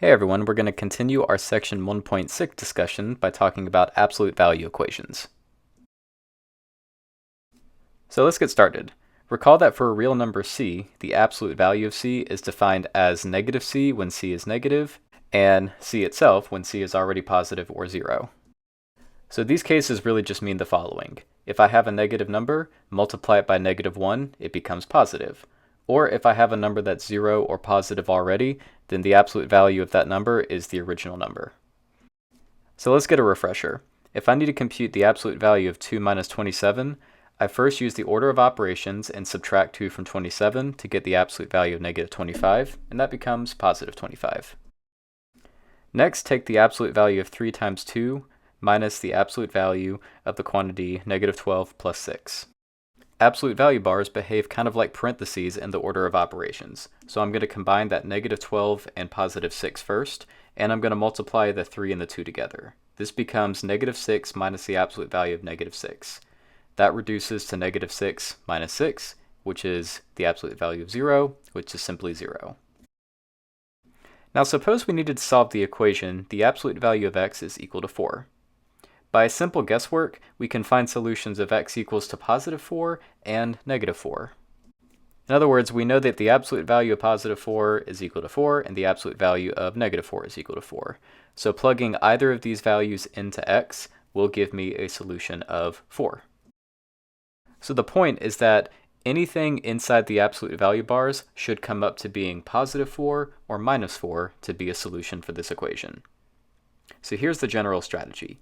Hey everyone, we're going to continue our section 1.6 discussion by talking about absolute value equations. So let's get started. Recall that for a real number c, the absolute value of c is defined as negative c when c is negative, and c itself when c is already positive or 0. So these cases really just mean the following. If I have a negative number, multiply it by -1, it becomes positive. Or if I have a number that's 0 or positive already, then the absolute value of that number is the original number. So let's get a refresher. If I need to compute the absolute value of 2 minus 27, I first use the order of operations and subtract 2 from 27 to get the absolute value of -25, and that becomes positive 25. Next, take the absolute value of 3 times 2 minus the absolute value of the quantity -12 plus 6. Absolute value bars behave kind of like parentheses in the order of operations. So I'm going to combine that -12 and positive 6 first, and I'm going to multiply the 3 and the 2 together. This becomes -6 minus the absolute value of -6. That reduces to -6 minus 6, which is the absolute value of 0, which is simply 0. Now suppose we needed to solve the equation the absolute value of x is equal to 4. By simple guesswork, we can find solutions of x equals to positive 4 and -4. In other words, we know that the absolute value of positive 4 is equal to 4 and the absolute value of -4 is equal to 4. So plugging either of these values into x will give me a solution of 4. So the point is that anything inside the absolute value bars should come up to being positive 4 or -4 to be a solution for this equation. So here's the general strategy.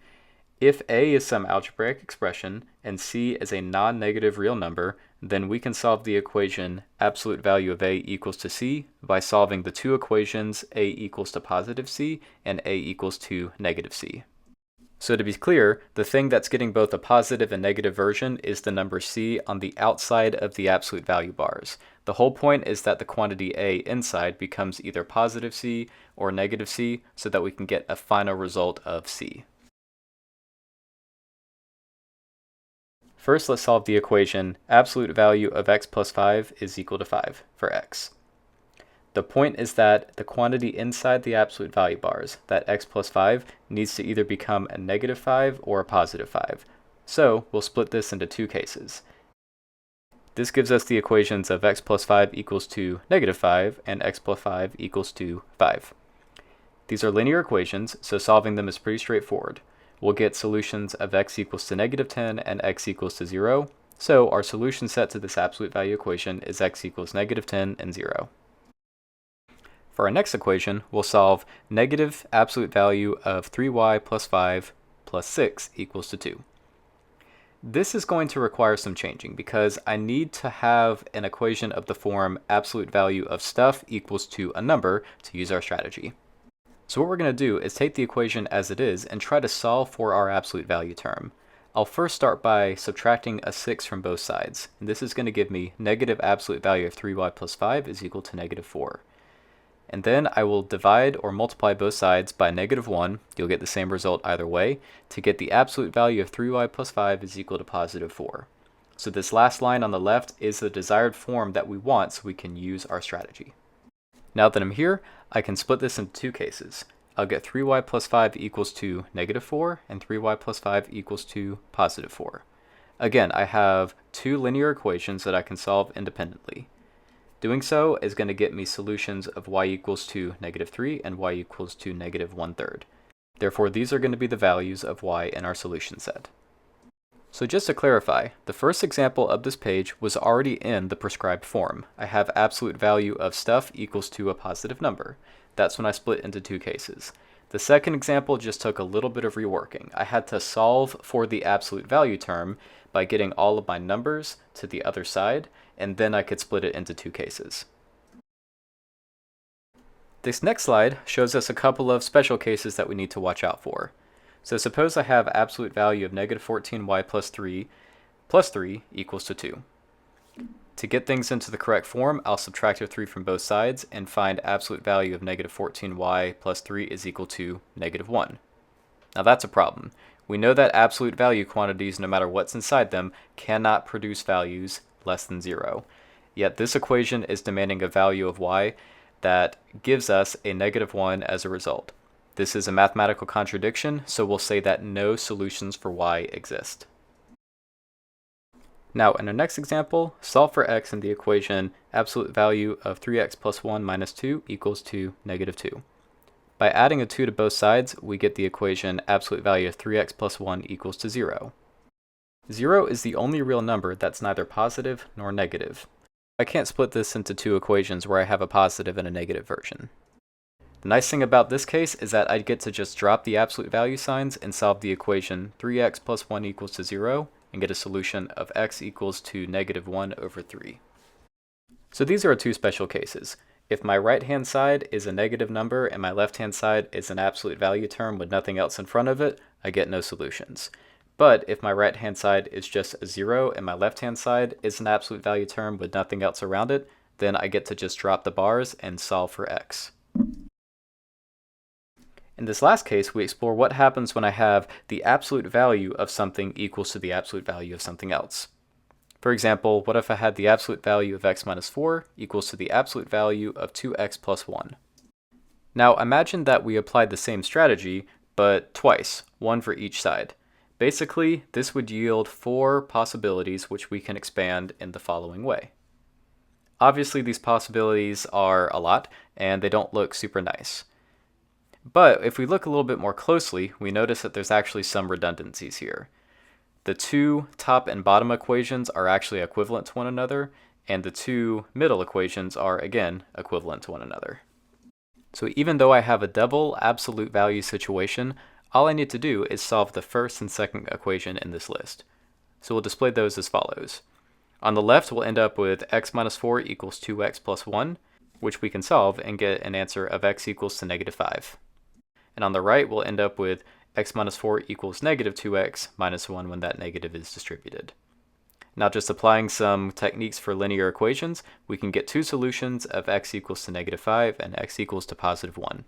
If a is some algebraic expression and c is a non-negative real number, then we can solve the equation absolute value of a equals to c by solving the two equations a equals to positive c and a equals to negative c. So to be clear, the thing that's getting both a positive and negative version is the number c on the outside of the absolute value bars. The whole point is that the quantity a inside becomes either positive c or negative c so that we can get a final result of c. First, let's solve the equation absolute value of x plus 5 is equal to 5 for x. The point is that the quantity inside the absolute value bars, that x plus 5, needs to either become a -5 or a positive 5. So we'll split this into two cases. This gives us the equations of x plus 5 equals to -5 and x plus 5 equals to 5. These are linear equations, so solving them is pretty straightforward. We'll get solutions of x equals to -10 and x equals to 0. So our solution set to this absolute value equation is x equals -10 and 0. For our next equation, we'll solve negative absolute value of 3y plus 5 plus 6 equals to 2. This is going to require some changing because I need to have an equation of the form absolute value of stuff equals to a number to use our strategy. So what we're going to do is take the equation as it is and try to solve for our absolute value term. I'll first start by subtracting a 6 from both sides. And this is going to give me negative absolute value of 3y plus 5 is equal to -4. And then I will divide or multiply both sides by -1. You'll get the same result either way to get the absolute value of 3y plus 5 is equal to positive 4. So this last line on the left is the desired form that we want so we can use our strategy. Now that I'm here, I can split this into two cases. I'll get 3y plus 5 equals to -4 and 3y plus 5 equals to positive 4. Again, I have two linear equations that I can solve independently. Doing so is going to get me solutions of y equals to -3 and y equals to -1/3. Therefore, these are going to be the values of y in our solution set. So just to clarify, the first example of this page was already in the prescribed form. I have absolute value of stuff equals to a positive number. That's when I split into two cases. The second example just took a little bit of reworking. I had to solve for the absolute value term by getting all of my numbers to the other side, and then I could split it into two cases. This next slide shows us a couple of special cases that we need to watch out for. So suppose I have absolute value of -14y plus 3 equals to 2. To get things into the correct form, I'll subtract a 3 from both sides and find absolute value of -14y plus 3 is equal to -1. Now that's a problem. We know that absolute value quantities, no matter what's inside them, cannot produce values less than 0. Yet this equation is demanding a value of y that gives us a -1 as a result. This is a mathematical contradiction, so we'll say that no solutions for y exist. Now, in our next example, solve for x in the equation absolute value of 3x plus 1 minus 2 equals to -2. By adding a 2 to both sides, we get the equation absolute value of 3x plus 1 equals to 0. 0 is the only real number that's neither positive nor negative. I can't split this into two equations where I have a positive and a negative version. The nice thing about this case is that I get to just drop the absolute value signs and solve the equation 3x plus 1 equals to 0 and get a solution of x equals to -1 over 3. So these are our two special cases. If my right-hand side is a negative number and my left-hand side is an absolute value term with nothing else in front of it, I get no solutions. But if my right-hand side is just a 0 and my left-hand side is an absolute value term with nothing else around it, then I get to just drop the bars and solve for x. In this last case, we explore what happens when I have the absolute value of something equals to the absolute value of something else. For example, what if I had the absolute value of x minus 4 equals to the absolute value of 2x plus 1? Now imagine that we applied the same strategy, but twice, one for each side. Basically, this would yield 4 possibilities which we can expand in the following way. Obviously, these possibilities are a lot, and they don't look super nice. But if we look a little bit more closely, we notice that there's actually some redundancies here. The two top and bottom equations are actually equivalent to one another, and the two middle equations are, again, equivalent to one another. So even though I have a double absolute value situation, all I need to do is solve the first and second equation in this list. So we'll display those as follows. On the left, we'll end up with x minus 4 equals 2x plus 1, which we can solve and get an answer of x equals to -5. And on the right, we'll end up with x minus 4 equals -2x minus 1 when that negative is distributed. Now just applying some techniques for linear equations, we can get two solutions of x equals to -5 and x equals to +1.